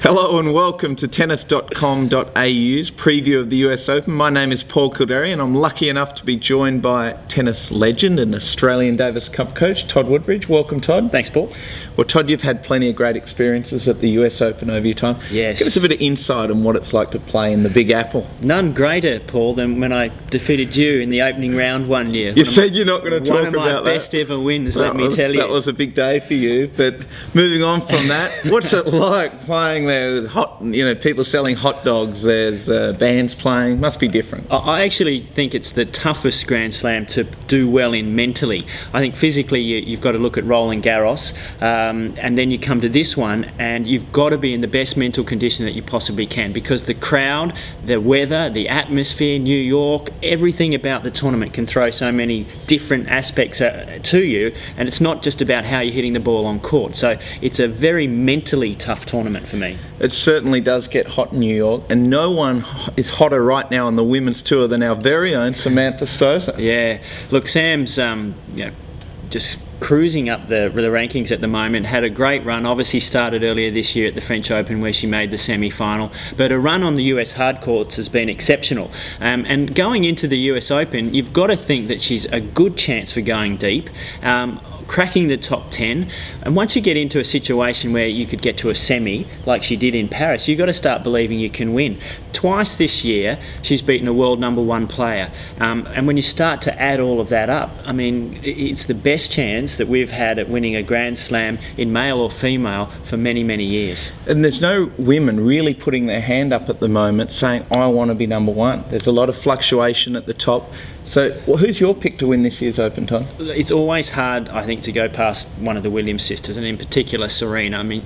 Hello and welcome to tennis.com.au's preview of the US Open. My name is Paul Kilderry and I'm lucky enough to be joined by tennis legend and Australian Davis Cup coach, Todd Woodbridge. Welcome, Todd. Thanks, Paul. Well, Todd, you've had plenty of great experiences at the US Open over your time. Yes. Give us a bit of insight on what it's like to play in the Big Apple. None greater, Paul, than when I defeated you in the opening round one year. You said you're not going to talk about that. One of my best ever wins, let me tell you. That was a big day for you. But moving on from that, what's it like playing there with people selling hot dogs, there's bands playing? Must be different. I actually think it's the toughest Grand Slam to do well in mentally. I think physically you've got to look at Roland Garros, and then you come to this one and you've got to be in the best mental condition that you possibly can, because the crowd, the weather, the atmosphere, New York, everything about the tournament can throw so many different aspects to you, and it's not just about how you're hitting the ball on court. So it's a very mentally tough tournament for me. It certainly does get hot in New York, and no one is hotter right now on the women's tour than our very own Samantha Stosur. Yeah, look, Sam's just cruising up the rankings at the moment. Had a great run. Obviously started earlier this year at the French Open where she made the semi-final, but a run on the US hard courts has been exceptional. And going into the US Open, you've got to think that she's a good chance for going deep. Cracking the top 10, and once you get into a situation where you could get to a semi like she did in Paris, you've got to start believing you can win. Twice this year she's beaten a world number one player, and when you start to add all of that up, I mean, it's the best chance that we've had at winning a Grand Slam in male or female for many years. And there's no women really putting their hand up at the moment saying, I want to be number one. There's a lot of fluctuation at the top. So who's your pick to win this year's Open, Todd? It's always hard, I think, to go past one of the Williams sisters, and in particular Serena. I mean,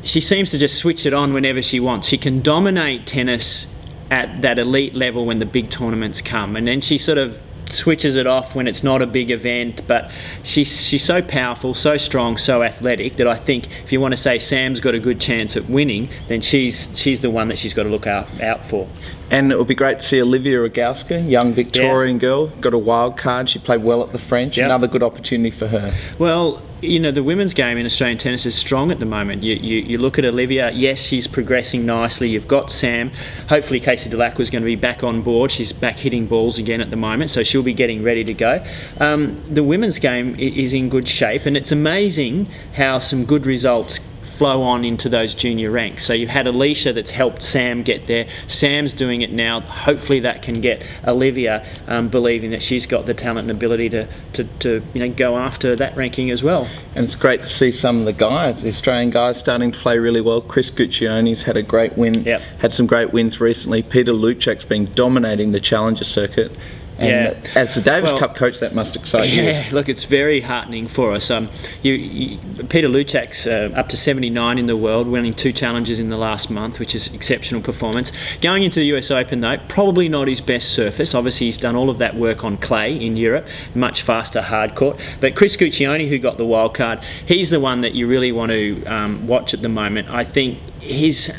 she seems to just switch it on whenever she wants. She can dominate tennis at that elite level when the big tournaments come, and then she sort of switches it off when it's not a big event. But she's so powerful, so strong, so athletic that I think if you want to say Sam's got a good chance at winning, then she's the one that she's got to look out for. And it would be great to see Olivia Rogowska, young Victorian girl, got a wild card. She played well at the French. Yep. Another good opportunity for her. Well, you know, the women's game in Australian tennis is strong at the moment. You look at Olivia, yes, she's progressing nicely. You've got Sam. Hopefully Casey Dellacqua is going to be back on board. She's back hitting balls again at the moment, so she'll be getting ready to go. The women's game is in good shape, and it's amazing how some good results flow on into those junior ranks. So you've had Alicia that's helped Sam get there. Sam's doing it now. Hopefully that can get Olivia believing that she's got the talent and ability to go after that ranking as well. And it's great to see some of the guys, the Australian guys, starting to play really well. Chris Guccione's had a great win. Yep. Had some great wins recently. Peter Luchak's been dominating the Challenger circuit. And as the Davis Cup coach, that must excite you. Yeah, look, it's very heartening for us. Peter Luchak's up to 79 in the world, winning 2 challenges in the last month, which is exceptional performance. Going into the US Open, though, probably not his best surface. Obviously, he's done all of that work on clay in Europe, much faster hard court. But Chris Guccione, who got the wild card, he's the one that you really want to watch at the moment. I think he's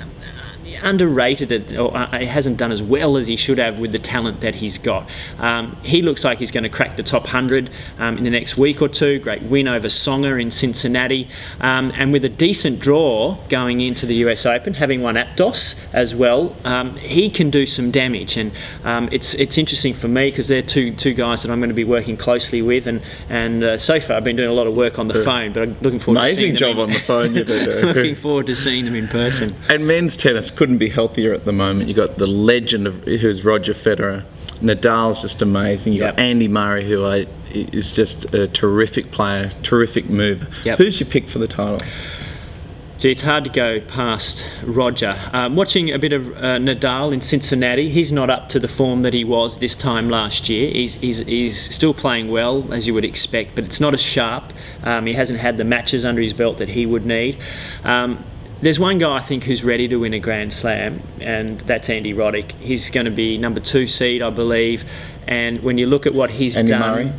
underrated, or he hasn't done as well as he should have with the talent that he's got. He looks like he's going to crack the top 100 in the next week or two. Great win over Songer in Cincinnati, and with a decent draw going into the US Open, having won Aptos as well, he can do some damage. And it's interesting for me because they're two guys that I'm going to be working closely with, and so far I've been doing a lot of work on the phone, but I'm looking forward to seeing them. Amazing job on the phone you've been doing. Looking forward to seeing them in person. And men's tennis couldn't be healthier at the moment. You've got the legend who's Roger Federer. Nadal's just amazing. You've got Andy Murray, who is just a terrific player, terrific mover. Yep. Who's your pick for the title? Gee, it's hard to go past Roger. Watching a bit of Nadal in Cincinnati, he's not up to the form that he was this time last year. He's still playing well, as you would expect, but it's not as sharp. He hasn't had the matches under his belt that he would need. There's one guy I think who's ready to win a Grand Slam, and that's Andy Roddick. He's going to be number 2 seed, I believe. And when you look at what he's Andy done, Murray?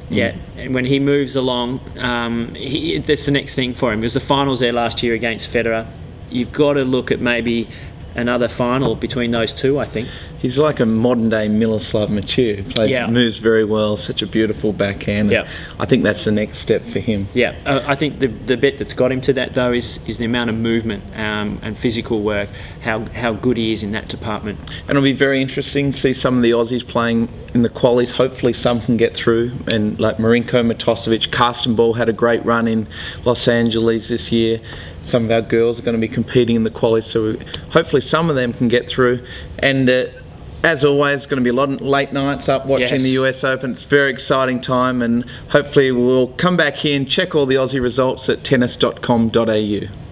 Yeah, and when he moves along, that's the next thing for him. It was the finals there last year against Federer. You've got to look at maybe another final between those two, I think. He's like a modern day Miloslav Mature. Moves very well, such a beautiful backhand. Yeah. I think that's the next step for him. Yeah, I think the bit that's got him to that though is the amount of movement and physical work, how good he is in that department. And it'll be very interesting to see some of the Aussies playing in the qualies. Hopefully some can get through, and like Marinko Matosevic, Carsten Ball had a great run in Los Angeles this year. Some of our girls are going to be competing in the qualies, so hopefully some of them can get through. And as always, it's going to be a lot of late nights up watching the US Open. It's a very exciting time, and hopefully we'll come back here and check all the Aussie results at tennis.com.au.